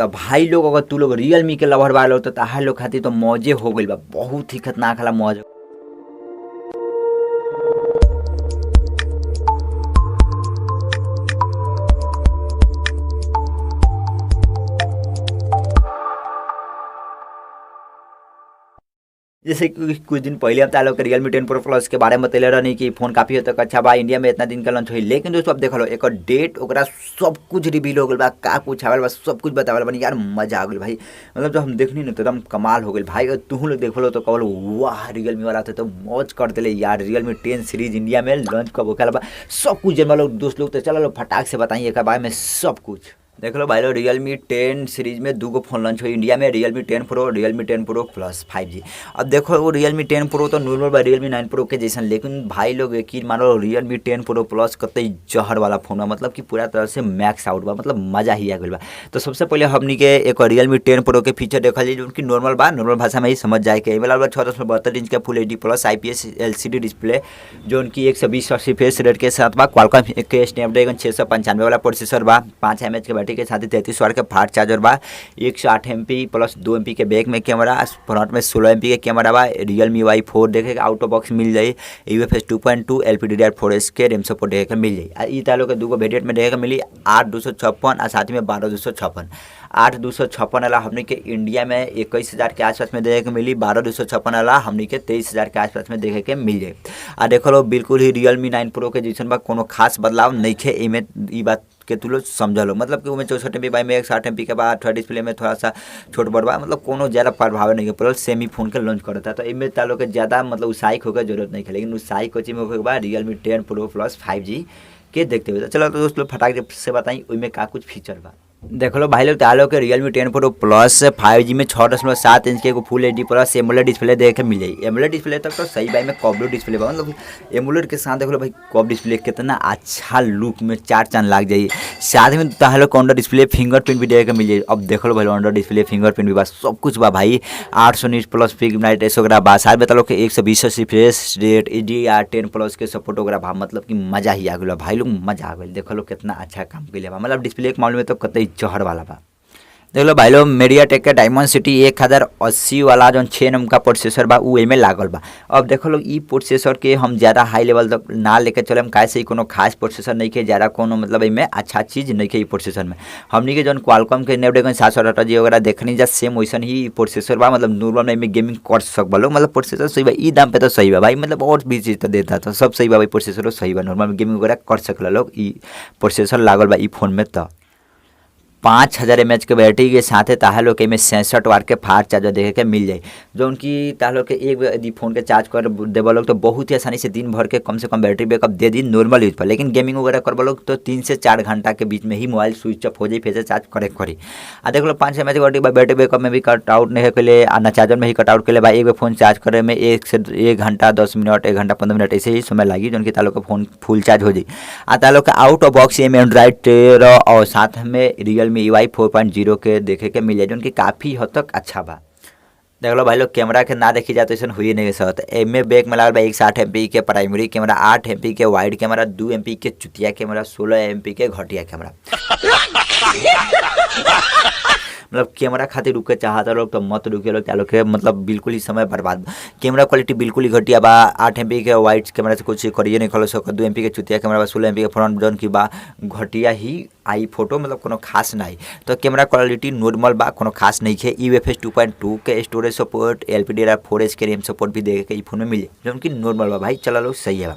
तो भाई लोग अगर तू लोग रियलमी के लवर वाले हो तो तहार लोग खातिर तो मौजे हो गइल बा, बहुत ही खतरनाक वाला मौज। जैसे कि कुछ दिन पहले हम तालों के रियलमी 10 प्रो प्लस के बारे में बतैले रहनी कि फोन काफ़ी हद तक अच्छा बा, इंडिया में इतना दिन का लॉन्च हुई, लेकिन दोस्तों अब देख लो एक डेट ओकरा सब कुछ रिवील हो गल बा, का कुछ आवल बा सब कुछ बतावल बनी यार, मजा आ गई भाई। मतलब जब हम देखनी ना तो एकदम कमाल हो गई भाई। और तू लोग देख लो तो कहल वाह रियलमी वाला तो मौज कर दिले यार। रियलमी 10 सीरीज इंडिया में लॉन्च कब होकर बा सब कुछ जन लोग दोस्त लोग तो चलो लोग फटाक से बताइए एक बारे में सब कुछ। देख लो भाई लोग रियलमी 10 सीरीज में दूगो फोन लॉन्च हुई इंडिया में, Realme 10 pro, Realme 10 pro plus 5G। अब देखो वो रियलमी 10 प्रो तो नॉर्मल बा रियलमी 9 प्रो के जैसा, लेकिन भाई लोग यकीन मानो रियलमी 10 प्रो प्लस कतई जहर वाला फोन बा, मतलब कि पूरा तरह से मैक्स आउट बा, मतलब मजा ही आ गई बा। तो सबसे पहले हमनी के एक रियलमी 10 प्रो के फीचर देखल जाए जो कि नॉर्मल बा, नॉर्मल भाषा में ही समझ जाए के वाला 6.72 इंच का फुल HD plus IPS LCD display जो उनकी 120 रिफ्रेश रेट के साथ बा, क्वालकॉम के स्नैपड्रैगन 695 वाला प्रोसेसर बा, 5 mAh के बैटरी के साथ ही 33 वाट के फास्ट चार्जर बा, 108 MP प्लस 2 MP के बैक में कैमरा, फ्रंट में 16 MP के कैमरा बा, रियलमी Y4 देखे आउट ऑफ बॉक्स मिल जाई, UFS 2.2 LPDDR4S के रैम सपोर्ट देखे मिल जाई। ई तालो के दूगो वेरिएंट में देखे मिली 8256 और साथ में 12256। 8256 वाला हमनी के इंडिया में 21,000 के आसपास में देखे के मिली, 12256 वाला हमनी के 23,000 के आसपास में देखे के मिल जाए। आ देखो लो बिल्कुल ही रियलमी 9 प्रो के जैसन बा, कोनो खास बदलाव नहीं है इमे, ई बात के तू लोग समझ लो, मतलब कि उसमें 64 MB बाई में 160 MP के बाद थोड़ा डिस्प्ले में थोड़ा सा छोट बड़ बा, मतलब कोनो ज़्यादा प्रभाव नहीं है, प्लस सेमी फोन के लॉन्च करता है। तो इनमें तालों के ज़्यादा मतलब उत्साहित होकर जरूरत नहीं है, लेकिन उत्साहित कोचिंग में होकर बाद रियलमी 10 प्रो प्लस 5G के देखते हुए चलो तो दोस्त लोग फटाक से बताई उनमें का कुछ फीचर बा। देख लो भाई लोग तालो के रियलमी 10 प्रो प्लस 5G में 6.7 इंच के एगो फुल HD प्लस एमोलेड डिस्प्ले देखे मिल जाई। एमोलेड डिस्प्ले तक तो सही भाई में कॉब्लो डिस्प्ले बा, मतलब एमोलेड के साथ देख लो भाई कॉब डिस्प्ले कितना अच्छा लुक में चार चांद लाग जाई। साथ में तालो के अंडर डिस्प्ले फिंगरप्रिंट भी देखे मिल जाई। अब देख लो भाई अंडर डिस्प्ले फिंगरप्रिंट भी बा, सब कुछ बा भाई। 800 निट प्लस पिक ब्राइटनेस वगैरह बा, साथ में तालो के 120 रिफ्रेश रेट HDR10 प्लस के सपोर्ट वगैरह बा, मतलब कि मजा ही आ गया भाई लोग, मजा आ गया। देखो लो कितना अच्छा काम के लिए बा, मतलब डिस्प्ले के मामले में तो कतई जहर वाला बा। देख लो भाई लोग मीडियाटेक के डायमेंसिटी 1080 वाला जो 6 नंबर का प्रोसेसर बा उ एमे लागल बा। अब देखो लोग ई प्रोसेसर के हम ज़्यादा हाई लेवल तक ना लेके चले, काहे से कोनो खास प्रोसेसर नहीं के, ज़्यादा कोनो मतलब इनमें अच्छा चीज़ नहीं के ई प्रोसेसर में। हमनी के जो क्वालकॉम के स्नैपड्रैगन 768G वगैरह देखनी जा सेम वैसन ही प्रोसेसर बा, मतलब नॉर्मल में इनमें गेमिंग कर सकबा लोग, मतलब प्रोसेसर सही बा, ई दाम पे तो सही बा भाई, मतलब और भी चीज़ तो देता तो सब सही बा भाई, प्रोसेसर सही बा, नॉर्मल गेमिंग वगैरह कर सकला लोग। ई प्रोसेसर लागल बा ई फोन में। तो 5000 mAh के बैटरी के साथ ताहलो के में 66 वाट के फास्ट चार्जर देखे के मिल जाए, जो उनकी ताहलो के एक यदि फोन के चार्ज कर देवल लोग तो बहुत ही आसानी से दिन भर के कम से कम बैटरी बैकअप दे दी नॉर्मल यूज पर। लेकिन गेमिंग वगैरह करवा लोग तो 3 से 4 घंटा के बीच में ही मोबाइल स्विच ऑफ हो जाए, फिर से चार्ज करे करी। आ देख लो 5 mAh की बैटरी बैकअप में भी कट आउट नहीं के लिए, ना चार्जर में ही कट आउट के लिए भाई। एक फोन चार्ज करे में 1 से 1 घंटा 10 मिनट 1 घंटा 15 मिनट ऐसे ही समय लगी, जो उनकी तालो का फोन फुल चार्ज हो जाए। आ तालो का आउट ऑफ बॉक्स में एंड्रॉइड 13 और साथ में रियलमी UI 4.0 के देखे के मिले, जो उनकी काफ़ी हद तक अच्छा बा। देख लो भाई लोग कैमरा के ना देखी जाए तो ऐसा हुई नहीं सकता। एमे बैक में लागल बा 160 MP के प्राइमरी कैमरा, 8 MP के वाइड कैमरा, 2 MP के चुतिया कैमरा, 16 MP के घटिया कैमरा। मतलब कैमरा खातिर रुके चाहता लोग तो मत रुके लोग, चालो के मतलब बिल्कुल ही समय बर्बाद। कैमरा क्वालिटी बिल्कुल ही घटिया बा। 8 MP के वाइड कैमरा से कुछ करिए नहीं खोल सको, 2 MP के चुतिया कैमरा बा, 16 MP के फ्रंट जोन की बा, घटिया ही आई फोटो, मतलब कोनो खास नहीं। तो कैमरा क्वालिटी नॉर्मल बा, कोनो खास नहीं है। UFS 2.2 के स्टोरेज सपोर्ट, LPDDR4S के रैम सपोर्ट भी देखे के ई फोन में मिले, जो उनकी नॉर्मल बा भाई, चला लो सही है।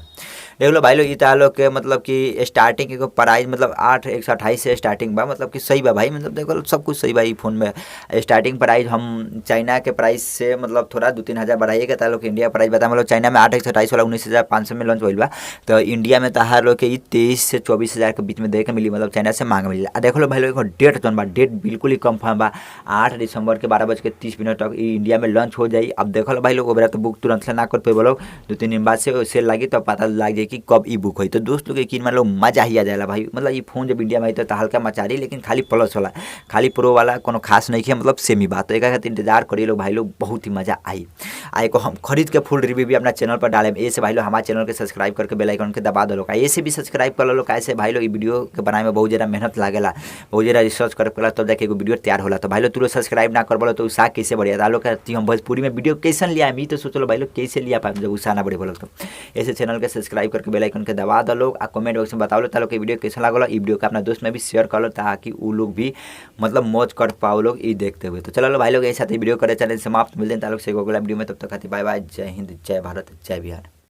देख लो भाई लोग ई तालो के मतलब कि स्टार्टिंग के प्राइस मतलब 8,128 से स्टार्टिंग बा, मतलब कि सही बा भाई, मतलब देखो सब कुछ सही बा ई फोन में। स्टार्टिंग प्राइस हम चाइना के प्राइस से मतलब थोड़ा 2-3 हज़ार बढ़ाइए के तालो के इंडिया प्राइस बता, मतलब चाइना में 8,128 वाला 19,500 में लॉन्च होइल बा, तो इंडिया में ताहार लोग के ई 23 से 24,000 के बीच में देखे मिली, मतलब चाइना से मांग मिली। देख लो भाई लोग डेट जौन बा, डेट बिल्कुल ही कंफर्म बा, 8 दिसंबर के 12:30 तक इंडिया में लॉन्च हो जाई। अब देख लो भाई लोग ओबरा तो बुक तुरंत से ना कर पे बोलो, 2-3 दिन बाद से सेल लगी तो पता लग जाए रही कि कब ई बुक हुई। तो दोस्त लोग यकीन मान लो मजा ही आ जाएगा भाई। मतलब ये फोन जब इंडिया में आई तो हल्का मचा रही, लेकिन खाली प्लस वाला, खाली प्रो वाला कोनो खास नहीं है, मतलब सेम ही बात। तो एक खातिर इंतजार करिए लोग भाई लोग, बहुत ही मजा आई। आए को हम खरीद के फुल रिव्यू भी अपना चैनल पर डाले। ऐसे भाई लोग हमारे चैनल के सब्सक्राइब करके बेल आइकन के दबा दो लोग, ऐसे भी सब्सक्राइब कर लो। कैसे भाई लोग वीडियो के बनाए में बहुत ज़्यादा मेहनत लागेला, बहुत ज़्यादा रिसर्च करे तब जाके एगो वीडियो तैयार होला। तो भाई लोग तू सब्सक्राइब ना कर बोलो तो उत्साह कैसे बढ़िया था लोग कहती हम भोजपुरी में वीडियो कैसे लिया है, तो सोच लो भाई लोग कैसे लिया पाए जब उत्साह ना बढ़े बोलो। तो ऐसे चैनल के सब्सक्राइब करके बेल आइकन के दबा दो लोग, कमेंट बॉक्स में बताओ लो तालो कि वीडियो कैसा लागल। ई वीडियो का अपना दोस्त में भी शेयर कर लो ताकि वो लोग भी मतलब मौज कर पाओ लोग ये देखते हुए। तो चलो भाई लोग एक साथ वीडियो करे चैनल समाप्त, मिलते हैं तालों से वीडियो में। तब तक खाती बाय बाय, जय हिंद, जय भारत, जय बिहार।